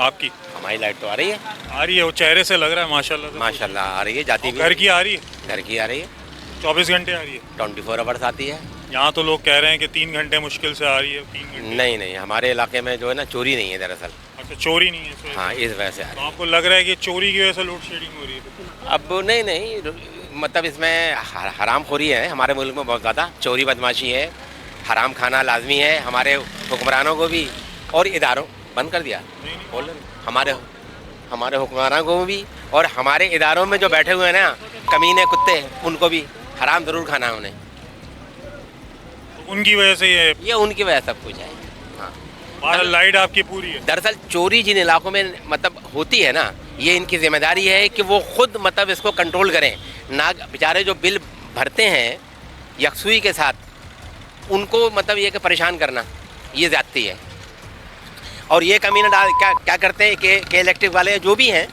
आपकी? हमारी लाइट तो आ रही है। आ रही है, वो चेहरे से लग रहा है माशाल्लाह से। माशाल्लाह आ रही है, जाती भी घर की आ रही है? घर की आ रही है। 24 घंटे आ रही है? 24 आवर्स आती है। यहाँ तो लोग कह रहे हैं कि 3 घंटे मुश्किल से आ रही है, 3 घंटे। नहीं नहीं, हमारे इलाके में जो है ना चोरी नहीं है दरअसल। अच्छा, चोरी नहीं है इस वजह हाँ, से? इस वजह से आ तो रही है। आपको लग रहा है कि चोरी की वजह से लोड शेडिंग हो रही है? अब नहीं नहीं, मतलब इसमें हराम खोरी है हमारे मुल्क में बहुत ज़्यादा। चोरी बदमाशी है, हराम खाना लाजमी है हमारे हुक्मरानों को भी, और इदारों बंद कर दिया। बोल रहे हमारे हमारे हुक्मरानों को भी, और हमारे इदारों में जो बैठे हुए हैं ना कमीने कुत्ते, उनको भी हराम ज़रूर खाना है उन्हें। तो उनकी वजह से ये उनकी वजह सब कुछ है। हाँ, लाइट आपकी पूरी है? दरअसल चोरी जिन इलाकों में मतलब होती है ना, ये इनकी जिम्मेदारी है कि वो खुद मतलब इसको कंट्रोल करें ना। बेचारे जो बिल भरते हैं यकसुई के साथ, उनको मतलब ये कि परेशान करना, ये ज़्यादती है। और ये कमीना डाल क्या करते हैं कि इलेक्ट्रिक वाले जो भी हैं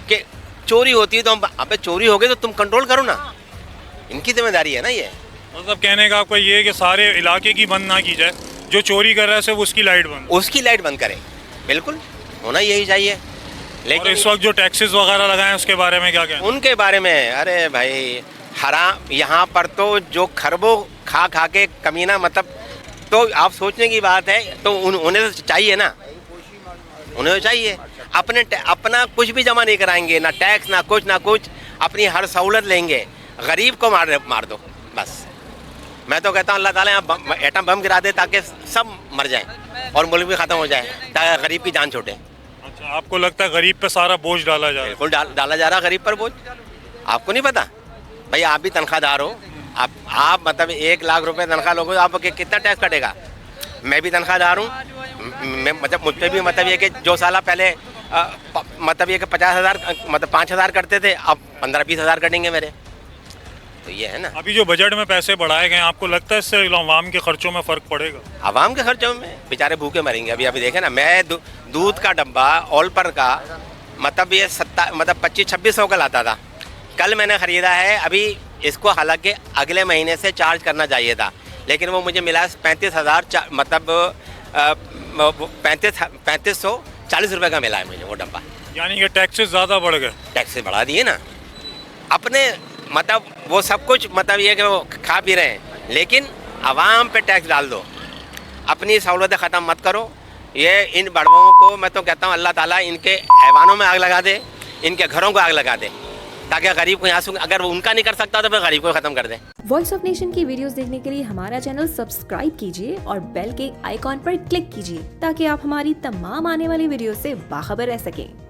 कि चोरी होती है तो हम, अबे चोरी हो गई तो तुम कंट्रोल करो ना, इनकी जिम्मेदारी है ना ये। मतलब कहने का आपका ये है कि सारे इलाके की बंद ना की जाए, जो चोरी कर रहा है सिर्फ उसकी लाइट बंद, उसकी लाइट बंद करें, बिल्कुल होना यही चाहिए। लेकिन इस वक्त जो टैक्सेस वगैरह लगाए उसके बारे में क्या कहना? उनके बारे में अरे भाई हराम, यहाँ पर तो जो खरबों खा खा के कमीना, मतलब तो आप सोचने की बात है। तो उन्हें तो चाहिए ना, उन्हें तो चाहिए। अपना कुछ भी जमा नहीं कराएंगे, ना टैक्स ना कुछ, अपनी हर सहूलत लेंगे। गरीब को मार दो बस। मैं तो कहता हूँ अल्लाह ताला यहाँ एटम बम गिरा दे ताकि सब मर जाए और मुल्क भी ख़त्म हो जाए, ताकि गरीब की जान छूटे। अच्छा, आपको लगता है गरीब पे सारा बोझ डाला जा रहा है? बिल्कुल डाला जा रहा है गरीब पर बोझ। आपको नहीं पता भाई, आप भी तनख्वाहदार हो, आप मतलब 1 लाख रुपए तनख्वाह लोगे तो आप कितना टैक्स कटेगा? मैं भी तनख्वाहदार हूँ, मैं मतलब मुझ पर भी मतलब ये कि जो साला पहले मतलब ये कि 50,000 मतलब 5,000 करते थे, अब 15-20 हज़ार कटेंगे मेरे। तो ये है ना। अभी जो बजट में पैसे बढ़ाए गए, आपको लगता है इससे आवाम के खर्चों में फ़र्क पड़ेगा? आवाम के खर्चों में बेचारे भूखे मरेंगे। अभी देखे ना, मैं दूध का डब्बा ऑल पर का मतलब ये 25-26 का लाता था, कल मैंने ख़रीदा है। अभी इसको हालांकि अगले महीने से चार्ज करना चाहिए था, लेकिन वो मुझे मिला 35,000 मतलब 3540 रुपये का मिला है मुझे वो डब्बा। यानी कि टैक्सेस ज़्यादा बढ़ गए? टैक्सेस बढ़ा दिए ना अपने, मतलब वो सब कुछ मतलब ये कि वो खा पी रहे हैं, लेकिन आवाम पे टैक्स डाल दो, अपनी सहूलतें ख़त्म मत करो। ये इन बड़वों को मैं तो कहता हूँ अल्लाह ताला इनके ऐवानों में आग लगा दे, इनके घरों को आग लगा दे, ताकि गरीब को यहाँ से, अगर वो उनका नहीं कर सकता तो फिर गरीब को ख़त्म कर दे। वॉइस ऑफ नेशन की वीडियोस देखने के लिए हमारा चैनल सब्सक्राइब कीजिए और बेल के आइकॉन पर क्लिक कीजिए, ताकि आप हमारी तमाम आने वाली वीडियो से बाखबर रह सकें।